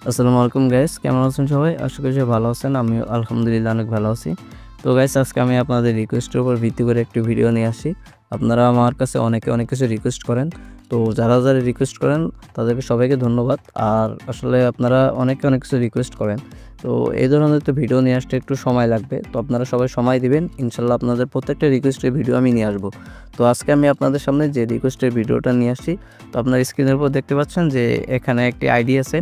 আসসালামু আলাইকুম গাইস, কেমন আছেন সবাই? আশা করি সবাই ভালো আছেন। আমি আলহামদুলিল্লাহ অনেক ভালো আছি। তো গাইস, আজকে আমি আপনাদের রিকোয়েস্টের উপর ভিত্তি করে একটি ভিডিও নিয়ে আসি। আপনারা আমার কাছে অনেকে অনেক কিছু রিকোয়েস্ট করেন। তো যারা রিকোয়েস্ট করেন তাদেরকে সবাইকে ধন্যবাদ। আর আসলে আপনারা অনেকে অনেক কিছু রিকোয়েস্ট করেন। তো এই ধরনের তো ভিডিও নিয়ে আসতে একটু সময় লাগবে। তো আপনারা সবাই সময় দিবেন। ইনশাআল্লাহ আপনাদের প্রত্যেকটা রিকোয়েস্টের ভিডিও আমি নিয়ে আসবো। তো আজকে আমি আপনাদের সামনে যে রিকোয়েস্টের ভিডিওটা নিয়ে আসছি, তো আপনারা স্ক্রিনের উপর দেখতে পাচ্ছেন যে এখানে একটি আইডি আছে।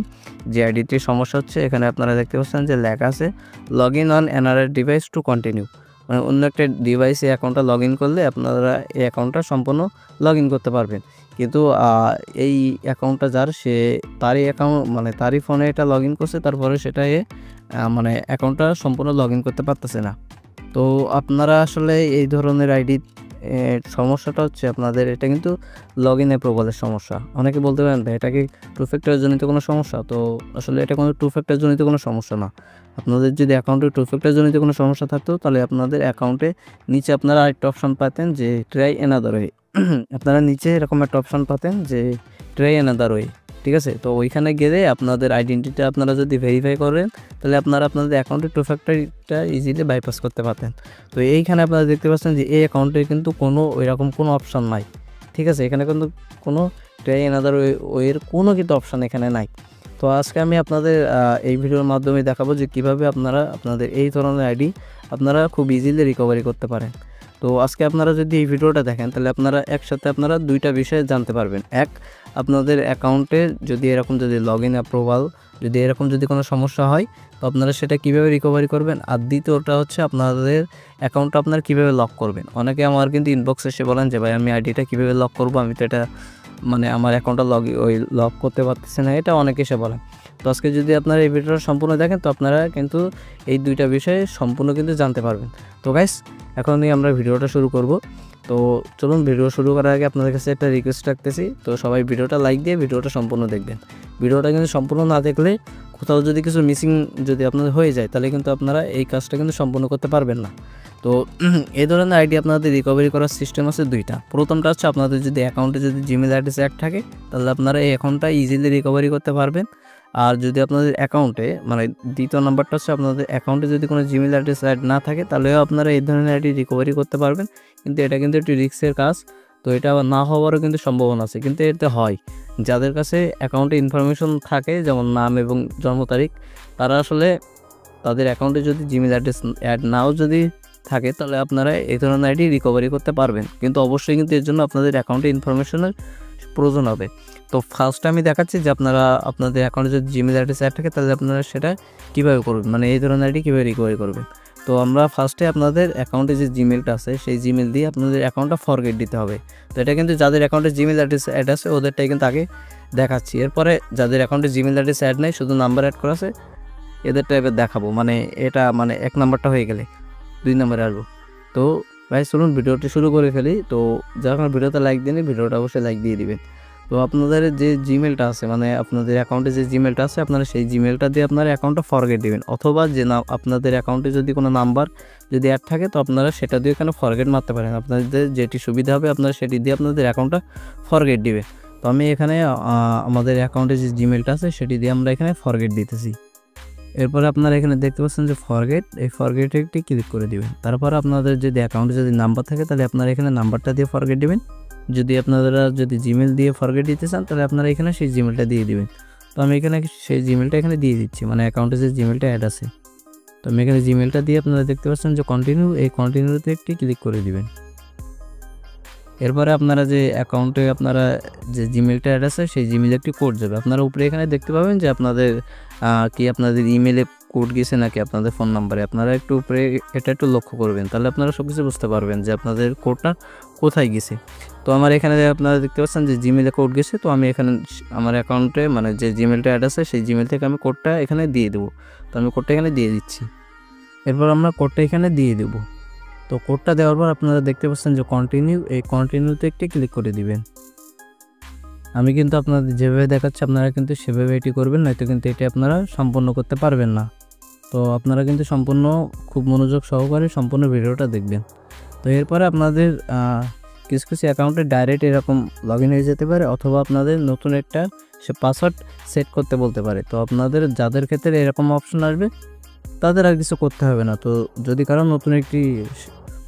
যে আইডিটির সমস্যা হচ্ছে, এখানে আপনারা দেখতে পাচ্ছেন যে লেখা আছে log in on another device to continue. মানে অন্য একটা ডিভাইসে অ্যাকাউন্টটা লগ ইন করলে আপনারা এই অ্যাকাউন্টটা সম্পূর্ণ লগ ইন করতে পারবেন। কিন্তু এই অ্যাকাউন্টটা যার, সে তারই অ্যাকাউন্ট, মানে তারই ফোনে এটা লগ ইন করছে, তারপরে সেটা মানে অ্যাকাউন্টটা সম্পূর্ণ লগ ইন করতে পারতেছে না। তো আপনারা আসলে এই ধরনের আইডি সমস্যাটা হচ্ছে আপনাদের, এটা কিন্তু লগ ইন অ্যাপ্রুভালের সমস্যা। অনেকে বলতে পারেন ভাই এটা কি টু ফ্যাক্টর জনিত কোনো সমস্যা? তো আসলে এটা কোনো টু ফ্যাক্টর জনিত কোনো সমস্যা না। আপনাদের যদি অ্যাকাউন্টে টু ফ্যাক্টর জনিত কোনো সমস্যা থাকতো, তাহলে আপনাদের অ্যাকাউন্টে নিচে আপনারা আরেকটা অপশন পাতেন যে ট্রাই অ্যানাদার ওয়ে। আপনারা নিচে এরকম একটা অপশন পাতেন যে ট্রাই অ্যানাদার ওয়ে, ঠিক আছে? তো ওইখানে গেলে আপনাদের আইডেন্টিটিটা আপনারা যদি ভেরিফাই করেন, তাহলে আপনারা আপনাদের অ্যাকাউন্টে টু ফ্যাক্টরটা ইজিলি বাইপাস করতে পারতেন। তো এইখানে আপনারা দেখতে পাচ্ছেন যে এই অ্যাকাউন্টে কিন্তু কোনো ওইরকম কোনো অপশন নাই, ঠিক আছে? এখানে কিন্তু কোনো ট্রাই অ্যানাদার ওয়ের কোনো কিন্তু অপশান এখানে নাই। তো আজকে আমি আপনাদের এই ভিডিওর মাধ্যমে দেখাবো যে কীভাবে আপনারা আপনাদের এই ধরনের আইডি আপনারা খুব ইজিলি রিকভারি করতে পারেন। তো আজকে আপনারা যদি এই ভিডিওটা দেখেন, তাহলে আপনারা একসাথে আপনারা দুইটা বিষয় জানতে পারবেন। এক, আপনাদের অ্যাকাউন্টে যদি এরকম যদি লগ ইন অ্যাপ্রুভাল যদি এরকম যদি কোনো সমস্যা হয়, তো আপনারা সেটা কীভাবে রিকভারি করবেন। আর দ্বিতীয়টা হচ্ছে আপনাদের অ্যাকাউন্টটা আপনারা কীভাবে লক করবেন। অনেকে আমার কিন্তু ইনবক্সে এসে বলেন যে ভাই আমি আইডিটা কীভাবে লক করবো, আমি তো এটা মানে আমার অ্যাকাউন্টটা লক করতে পারতেছে না, এটা অনেকে এসে বলেন। তো আজকে যদি আপনারা এই ভিডিওটা সম্পূর্ণ দেখেন, তো আপনারা কিন্তু এই দুইটা বিষয়ে সম্পূর্ণ কিন্তু জানতে পারবেন। তো গাইস, এখনই আমরা ভিডিওটা শুরু করব। তো চলুন, ভিডিও শুরু করার আগে আপনাদের কাছে একটা রিকোয়েস্ট রাখতেছি। তো সবাই ভিডিওটা লাইক দিয়ে ভিডিওটা সম্পূর্ণ দেখবেন। ভিডিওটা কিন্তু সম্পূর্ণ না দেখলে কোথাও যদি কিছু মিসিং যদি আপনাদের হয়ে যায়, তাহলে কিন্তু আপনারা এই কাজটা কিন্তু সম্পূর্ণ করতে পারবেন না। তো এই ধরনের আইডি আপনাদের রিকভারি করার সিস্টেম আছে দুইটা। প্রথমটা হচ্ছে আপনাদের যদি অ্যাকাউন্টে যদি জিমেল অ্যাড্রেস অ্যাড থাকে, তাহলে আপনারা এই অ্যাকাউন্টটা ইজিলি রিকভারি করতে পারবেন। আর যদি আপনাদের অ্যাকাউন্টে মানে দ্বিতীয় নাম্বারটা হচ্ছে আপনাদের অ্যাকাউন্টে যদি কোনো জিমেল অ্যাড্রেস অ্যাড না থাকে, তাহলেও আপনারা এই ধরনের আইডি রিকভারি করতে পারবেন। কিন্তু এটা কিন্তু একটু রিস্কের কাজ। তো এটা না হওয়ারও কিন্তু সম্ভাবনা আছে, কিন্তু এতে হয় যাদের কাছে অ্যাকাউন্টে ইনফরমেশন থাকে, যেমন নাম এবং জন্ম তারিখ, তারা আসলে তাদের অ্যাকাউন্টে যদি জিমেল অ্যাড্রেস অ্যাড নাও যদি থাকে, তাহলে আপনারা এই ধরনের আইডি রিকভারি করতে পারবেন। কিন্তু অবশ্যই কিন্তু এর জন্য আপনাদের অ্যাকাউন্টে ইনফরমেশনের প্রয়োজন হবে। তো ফার্স্টে আমি দেখাচ্ছি যে আপনারা আপনাদের অ্যাকাউন্টে যদি জিমেল অ্যাড্রেস অ্যাড থাকে, তাহলে আপনারা সেটা কীভাবে করবেন, মানে এই ধরনের আইডি কীভাবে রিকভারি করবেন। তো আমরা ফার্স্টে আপনাদের অ্যাকাউন্টে যে জিমেলটা আছে, সেই জিমেল দিয়ে আপনাদের অ্যাকাউন্টটা ফরগেট দিতে হবে। তো এটা কিন্তু যাদের অ্যাকাউন্টে জিমেল অ্যাড্রেস অ্যাড আছে ওদেরটাই কিন্তু আগে দেখাচ্ছি। এরপরে যাদের অ্যাকাউন্টে জিমেল অ্যাড্রেস অ্যাড নেই, শুধু নাম্বার অ্যাড করা আছে, এদেরটা এবার দেখাবো। মানে এটা মানে এক নাম্বারটা হয়ে গেলে 2 নম্বরে আসবো। তো ভাই চলুন ভিডিওটি শুরু করে ফেলি। তো যারা ভিডিওতে লাইক দেননি, ভিডিওটা অবশ্যই লাইক দিয়ে দিবেন। তো আপনাদের যে জিমেলটা আছে, মানে আপনাদের অ্যাকাউন্টে যে জিমেলটা আছে, আপনারা সেই জিমেলটা দিয়ে আপনার অ্যাকাউন্টটা ফরগেট দিবেন। অথবা যে না আপনাদের অ্যাকাউন্টে যদি কোনো নাম্বার যদি অ্যাড থাকে, তো আপনারা সেটা দিয়ে এখানে ফরগেট মারতে পারেন। আপনাদের যেটি সুবিধা হবে আপনারা সেটি দিয়ে আপনাদের অ্যাকাউন্টটা ফরগেট দিবে। তো আমি এখানে আমাদের অ্যাকাউন্টে যে জিমেলটা আছে সেটি দিয়ে আমরা এখানে ফরগেট দিতেছি। এরপরে আপনারা এখানে দেখতে পাচ্ছেন যে ফরগেট, এই ফরগেটে একটি ক্লিক করে দিবেন। তারপর আপনাদের যদি অ্যাকাউন্টে যদি নাম্বার থাকে, তাহলে আপনারা এখানে নাম্বারটা দিয়ে ফরগেট দিবেন। যদি আপনারা যদি জিমেল দিয়ে ফরগেট দিতে চান, তাহলে আপনারা এখানে সেই জিমেলটা দিয়ে দিবেন। তো আমি এখানে সেই জিমেলটা এখানে দিয়ে দিচ্ছি, মানে অ্যাকাউন্টে যে জিমেলটা অ্যাড আছে। তো আমি এখানে জিমেলটা দিয়ে আপনারা দেখতে পাচ্ছেন যে কন্টিনিউ, এই কন্টিনিউতে একটি ক্লিক করে দিবেন। এরপরে আপনারা যে অ্যাকাউন্টে আপনারা যে জিমেলটা অ্যাড আছে, সেই জিমেলে একটি কোড যাবে। আপনারা উপরে এখানে দেখতে পাবেন যে আপনাদের আপনাদের ইমেলে কোড গেছে নাকি আপনাদের ফোন নাম্বারে। আপনারা একটু উপরে এটা একটু লক্ষ্য করবেন, তাহলে আপনারা সব কিছু বুঝতে পারবেন যে আপনাদের কোডটা কোথায় গেছে। তো আমার এখানে আপনারা দেখতে পাচ্ছেন যে জিমেলে কোড গেছে। তো আমি এখানে আমার অ্যাকাউন্টে মানে যে জিমেলটা অ্যাড আছে, সেই জিমেল থেকে আমি কোডটা এখানে দিয়ে দেবো। তো আমি কোডটা এখানে দিয়ে দিচ্ছি। এরপর আমরা কোডটা এখানে দিয়ে দেবো। তো কোডটা দেওয়ার পর আপনারা দেখতে পাচ্ছেন যে কন্টিনিউ, এই কন্টিনিউতে একটি ক্লিক করে দিবেন। আমি কিন্তু আপনাদের যেভাবে দেখাচ্ছি আপনারা কিন্তু সেভাবে এটি করবেন, নয়তো কিন্তু এটি আপনারা সম্পূর্ণ করতে পারবেন না। তো আপনারা কিন্তু সম্পূর্ণ খুব মনোযোগ সহকারে সম্পূর্ণ ভিডিওটা দেখবেন। তো এরপরে আপনাদের কিছু কিছু অ্যাকাউন্টে ডাইরেক্ট এরকম লগ ইন হয়ে যেতে পারে, অথবা আপনাদের নতুন একটা সে পাসওয়ার্ড সেট করতে বলতে পারে। তো আপনাদের যাদের ক্ষেত্রে এরকম অপশন আসবে তাদের আর কিছু করতে হবে না। তো যদি কারো নতুন একটি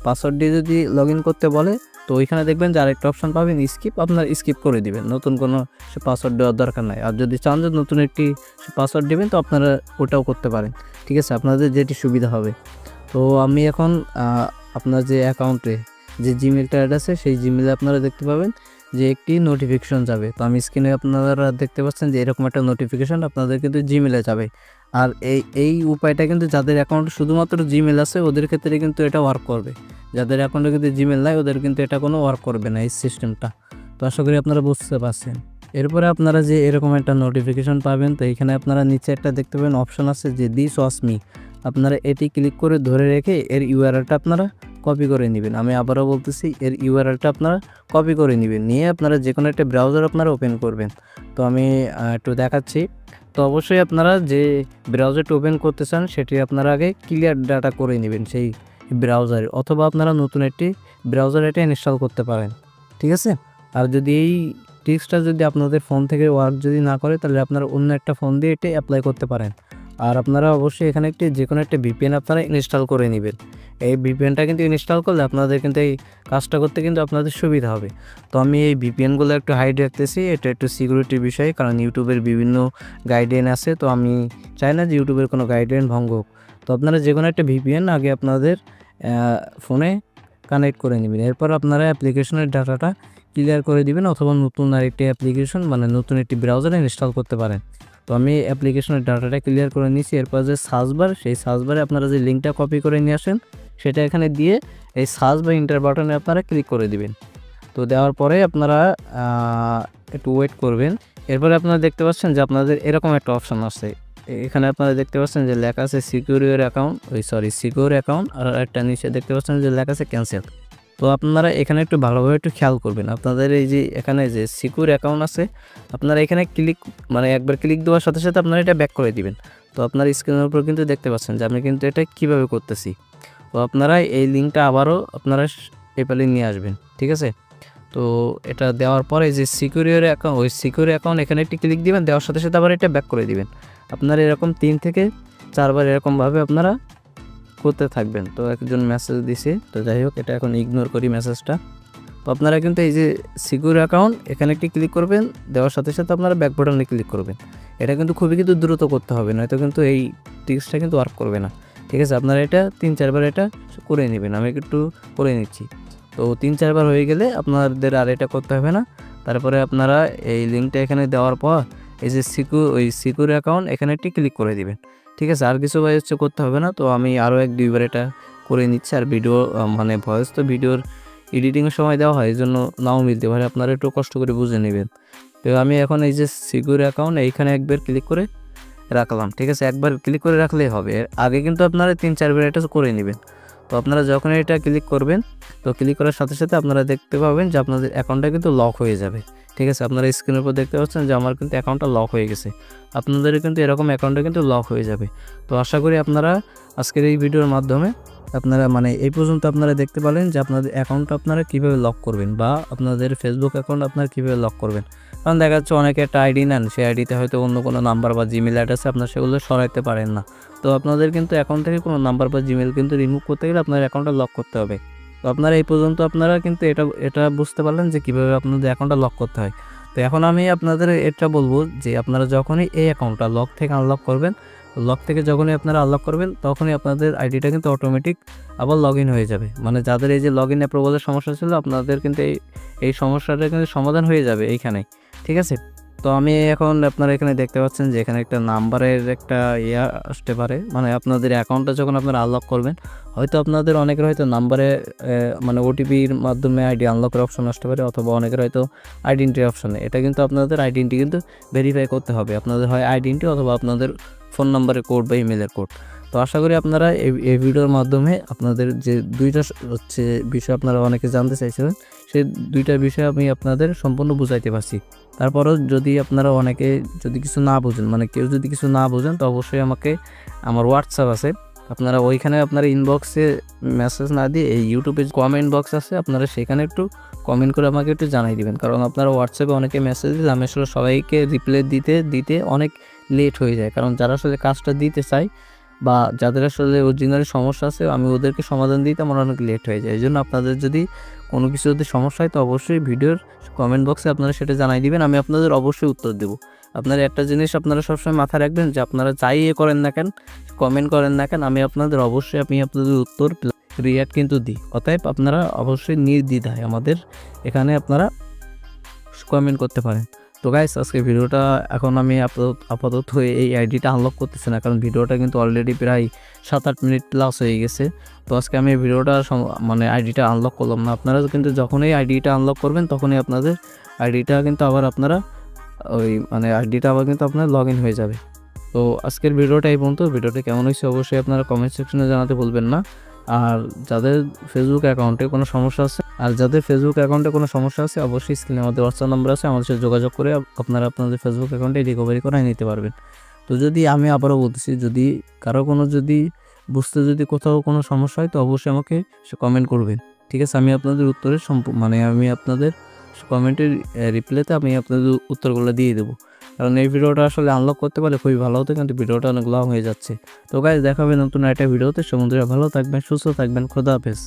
পাসওয়ার্ড দিয়ে যদি লগ ইন করতে বলে, তো ওইখানে দেখবেন যে আরেকটা অপশন পাবেন স্কিপ, আপনার স্কিপ করে দিবেন, নতুন কোনো সে পাসওয়ার্ড দেওয়ার দরকার নাই। আর যদি চান যে নতুন একটি পাসওয়ার্ড দেবেন, তো আপনারা ওটাও করতে পারেন, ঠিক আছে, আপনাদের যেটি সুবিধা হবে। তো আমি এখন আপনার যে অ্যাকাউন্টে যে জিমেলটা অ্যাড আছে সেই জিমেলে আপনারা দেখতে পাবেন যে একটি নোটিফিকেশন যাবে। তো আমি স্ক্রিনে আপনারা দেখতে পাচ্ছেন যে এরকম একটা নোটিফিকেশন আপনাদের কিন্তু জিমেলে যাবে। আর এই উপায়টা কিন্তু যাদের অ্যাকাউন্টে শুধুমাত্র জিমেল আছে ওদের ক্ষেত্রে কিন্তু এটা ওয়ার্ক করবে, যাদের অ্যাকাউন্টে কিন্তু জিমেল নাই ওদের কিন্তু এটা কোনো ওয়ার্ক করবে না এই সিস্টেমটা। তো আশা করি আপনারা বুঝতে পারছেন। এরপরে আপনারা যে এরকম একটা নোটিফিকেশন পাবেন, তো এখানে আপনারা নিচে একটা দেখতে পাবেন অপশন আছে যে দিস ওয়াজ মি। আপনারা এটি ক্লিক করে ধরে রেখে এর ইউআরএলটা আপনারা কপি করে নেবেন। আমি আবারও বলতেছি, এর ইউআরএলটা আপনারা কপি করে নেবেন, নিয়ে আপনারা যে কোনো একটা ব্রাউজার আপনারা ওপেন করবেন। তো আমি একটু দেখাচ্ছি। তো অবশ্যই আপনারা যে ব্রাউজারটা ওপেন করতে চান সেটি আপনারা আগে ক্লিয়ার ডাটা করে নেবেন সেই ব্রাউজারে, অথবা আপনারা নতুন একটি ব্রাউজার এটা ইনস্টল করতে পারেন, ঠিক আছে। আর যদি এই টিপসটা যদি আপনাদের ফোন থেকে ওয়ার্ক যদি না করে, তাহলে আপনারা অন্য একটা ফোন দিয়ে এটা অ্যাপ্লাই করতে পারেন। আর আপনারা অবশ্যই এখানে যে কোনো একটা ভিপিএন আপনারা ইনস্টল করে নেবেন। এই ভিপিএনটা কিন্তু ইনস্টল করলে আপনাদের কিন্তু এই কাজটা করতে কিন্তু আপনাদের সুবিধা হবে। তো আমি এই ভিপিএনগুলো একটু হাইড রাখতেছি, এটা একটু সিকিউরিটির বিষয়, কারণ ইউটিউবের বিভিন্ন গাইডলাইন আছে। তো আমি চাই না যে ইউটিউবের কোনো গাইডলাইন ভঙ্গ হোক। তো আপনারা যে কোনো একটা ভিপিএন আগে আপনাদের ফোনে কানেক্ট করে নেবেন। এরপর আপনারা অ্যাপ্লিকেশনের ডাটাটা ক্লিয়ার করে দিবেন, অথবা নতুন আরেকটি অ্যাপ্লিকেশন মানে নতুন একটি ব্রাউজারে ইনস্টল করতে পারেন। তো আমি অ্যাপ্লিকেশনের ডাটাটা ক্লিয়ার করে নিয়েছি। এরপর যে সার্চবার, সেই সার্চবারে আপনারা যে লিঙ্কটা কপি করে নিয়ে আসেন সেটা এখানে দিয়ে এই সার্চ বা ইন্টার বাটনে আপনারা ক্লিক করে দিবেন। তো দেওয়ার পরে আপনারা একটু ওয়েট করবেন। এরপরে আপনারা দেখতে পাচ্ছেন যে আপনাদের এরকম একটা অপশান আসছে। এখানে আপনারা দেখতে পাচ্ছেন যে লেখা আছে সিকিউর অ্যাকাউন্ট, সিকিউর অ্যাকাউন্ট, আর একটা নিচে দেখতে পাচ্ছেন যে লেখা আছে ক্যান্সেল। তো আপনারা এখানে একটু ভালোভাবে একটু খেয়াল করবেন। আপনাদের এই যে এখানে যে সিকিউর অ্যাকাউন্ট আছে, আপনারা এখানে ক্লিক মানে একবার ক্লিক দেওয়ার সাথে সাথে আপনারা এটা ব্যাক করে দিবেন। তো আপনার স্ক্রিনের উপর কিন্তু দেখতে পাচ্ছেন যে আমি কিন্তু এটা কীভাবে করতেছি। তো আপনারা এই লিঙ্কটা আবারও আপনারা পেপ্যালে নিয়ে আসবেন, ঠিক আছে। তো এটা দেওয়ার পরে যে সিকিউর অ্যাকাউন্ট, ওই সিকিউর অ্যাকাউন্ট এখানে একটি ক্লিক দিবেন, দেওয়ার সাথে সাথে আবার এটা ব্যাক করে দিবেন। আপনারা এরকম 3 থেকে 4 বার এরকমভাবে আপনারা করতে থাকবেন। তো একজন মেসেজ দিছে, তো যাই হোক এটা এখন ইগনোর করি মেসেজটা। তো আপনারা কিন্তু এই যে সিকিউর অ্যাকাউন্ট এখানে একটি ক্লিক করবেন, দেওয়ার সাথে সাথে আপনারা ব্যাক বাটনে ক্লিক করবেন। এটা কিন্তু খুবই কিন্তু দ্রুত করতে হবে, নয়তো কিন্তু এই ট্রিক্সটা কিন্তু ওয়ার্ক করবে না, ঠিক আছে। আপনারা এটা 3-4 বার এটা করে নেবেন। আমি একটু করে নিচ্ছি। তো 3-4 বার হয়ে গেলে আপনাদের আর এটা করতে হবে না। তারপরে আপনারা এই লিঙ্কটা এখানে দেওয়ার পর এই যে সিকিউর অ্যাকাউন্ট এখানে একটি ক্লিক করে দিবেন, ঠিক আছে। আর কিছু করতে হবে না। তো আমি আরও 1-2 বার এটা করে নিচ্ছি। আর ভিডিও মানে ভয়েস তো ভিডিওর এডিটিংয়ের সময় দেওয়া হয়, এই জন্য নাও মিলতে পারে, আপনারা একটু কষ্ট করে বুঝে নেবেন। তো আমি এখন এই যে সিকিউর অ্যাকাউন্ট এইখানে একবার ক্লিক করে রাখলাম, ঠিক আছে। একবার ক্লিক করে রাখলেই হবে, আগে কিন্তু আপনারা 3-4 বার এটা করে নেবেন। তো আপনারা যখন এটা ক্লিক করবেন, তো ক্লিক করার সাথে সাথে আপনারা দেখতে পাবেন যে আপনাদের অ্যাকাউন্টটা কিন্তু লক হয়ে যাবে, ঠিক আছে। আপনারা স্ক্রিনের উপর দেখতে পাচ্ছেন যে আমার কিন্তু অ্যাকাউন্টটা লক হয়ে গেছে। আপনাদের কিন্তু এরকম অ্যাকাউন্টটা কিন্তু লক হয়ে যাবে। তো আশা করি আপনারা আজকের এই ভিডিওর মাধ্যমে আপনারা মানে এই পর্যন্ত আপনারা দেখতে পেলেন যে আপনাদের অ্যাকাউন্টটা আপনারা কীভাবে লক করবেন, বা আপনাদের ফেসবুক অ্যাকাউন্ট আপনারা কীভাবে লক করবেন। কারণ দেখা যাচ্ছে অনেকে একটা আইডি নেন, সেই আইডিতে হয়তো অন্য কোনো নাম্বার বা জিমেল অ্যাড্রেসে আপনার সেগুলো সরাইতে পারেন না। তো আপনাদের কিন্তু অ্যাকাউন্ট থেকে কোনো নাম্বার বা জিমেল কিন্তু রিমুভ করতে গেলে আপনার অ্যাকাউন্টটা লক করতে হবে। তো আপনারা এই পর্যন্ত আপনারা কিন্তু এটা বুঝতে পারলেন যে কীভাবে আপনাদের অ্যাকাউন্টটা লক করতে হয়। তো এখন আমি আপনাদের এটা বলবো যে আপনারা যখনই এই অ্যাকাউন্টটা লক থেকে আনলক করবেন, লক থেকে যখনই আপনারা আনলক করবেন, তখনই আপনাদের আইডিটা কিন্তু অটোমেটিক আবার লগ ইন হয়ে যাবে। মানে যাদের এই যে লগ ইন অ্যাপ্রুভালের সমস্যা ছিল, আপনাদের কিন্তু এই সমস্যাটা কিন্তু সমাধান হয়ে যাবে এইখানে, ঠিক আছে। তো আমি এখন আপনারা এখানে দেখতে পাচ্ছেন যে এখানে একটা নাম্বারের একটা আসতে পারে, মানে আপনাদের অ্যাকাউন্টটা যখন আপনারা আনলক করবেন, হয়তো আপনাদের অনেকের হয়তো নাম্বারে মানে ওটিপির মাধ্যমে আইডি আনলকের অপশন আসতে পারে, অথবা অনেকের হয়তো আইডেন্টি অপশনে। এটা কিন্তু আপনাদের আইডেন্টি কিন্তু ভেরিফাই করতে হবে, আপনাদের হয় আইডেন্টি অথবা আপনাদের ফোন নাম্বারের কোড বা ইমেলের কোড। তো আশা করি আপনারা এই ভিডিওর মাধ্যমে আপনাদের যে দুইটা বিষয় আপনারা অনেকে জানতে চাইছিলেন, সেই দুইটা বিষয় আমি আপনাদের সম্পূর্ণ বুঝাইতে পারছি। তারপরও যদি আপনারা অনেকে যদি কিছু না বুঝেন, মানে কেউ যদি কিছু না বুঝেন, তো অবশ্যই আমাকে আমার হোয়াটসঅ্যাপ আছে, আপনারা ওইখানে আপনারা ইনবক্সে মেসেজ না দিয়ে এই ইউটিউবে কমেন্ট বক্স আছে, আপনারা সেখানে একটু কমেন্ট করে আমাকে একটু জানাই দিবেন। কারণ আপনারা হোয়াটসঅ্যাপে অনেকে মেসেজ দিলে আমি আসলে সবাইকে রিপ্লাই দিতে অনেক লেট হয়ে যায়। কারণ যারা আসলে কাজটা দিতে চায় বা যাদের আসলে অরিজিনালি সমস্যা আছে, আমি ওদেরকে সমাধান দিতে আমার অনেক লেট হয়ে যায়। এই জন্য আপনাদের যদি কোনো কিছু যদি সমস্যা হয় তো অবশ্যই ভিডিওর কমেন্ট বক্সে আপনারা সেটা জানাই দিবেন, আমি আপনাদের অবশ্যই উত্তর দেবো। আপনারা একটা জিনিস আপনারা সবসময় মাথায় রাখবেন যে আপনারা যাই করেন না কেন, কমেন্ট করেন না কেন, আমি আপনাদের উত্তর রিয়াক্ট কিন্তু দিই। অতএব আপনারা অবশ্যই নির্দ্বিধায় আমাদের এখানে আপনারা কমেন্ট করতে পারেন। তো গাইস আজকে ভিডিওটা এখন আমি আপাতত এই আইডিটা আনলক করতেছি না, কারণ ভিডিওটা কিন্তু অলরেডি প্রায় 7-8 মিনিট প্লাস হয়ে গেছে। তো আজকে আমি ভিডিওটা মানে আইডিটা আনলক করলাম না। আপনারা কিন্তু যখনই আইডিটা আনলক করবেন তখনই আপনাদের আইডিটা কিন্তু আবার আপনারা আইডিটা আবার কিন্তু আপনার লগ ইন হয়ে যাবে। তো আজকের ভিডিওটা এই পর্যন্ত। ভিডিওটা কেমন হয়েছে অবশ্যই আপনারা কমেন্ট সেকশনে জানাতে ভুলবেন না। আর যাদের ফেসবুক অ্যাকাউন্টে কোনো সমস্যা আছে অবশ্যই স্ক্রিনে আমাদের হোয়াটসঅ্যাপ নাম্বার আছে, আমাদের সাথে যোগাযোগ করে আপনারা আপনাদের ফেসবুক অ্যাকাউন্টে রিকভারি করে নিতে পারবেন। তো যদি আমি আবারও বলতেছি, যদি কারো যদি কোথাও কোনো সমস্যা হয় তো অবশ্যই আমাকে কমেন্ট করবেন, ঠিক আছে? আমি আপনাদের উত্তরের আমি আপনাদের কমেন্টের রিপ্লাইতে আমি আপনাদের উত্তরগুলো দিয়ে দেবো। কারণ এই ভিডিওটা আসলে আনলক করতে পারলে খুবই ভালো হতো, কিন্তু ভিডিওটা অনেক লং হয়ে যাচ্ছে। তো গাইস দেখা হবে নতুন একটা ভিডিওতে। সমুদ্রে ভালো থাকবেন, সুস্থ থাকবেন, খোদা হাফেজ।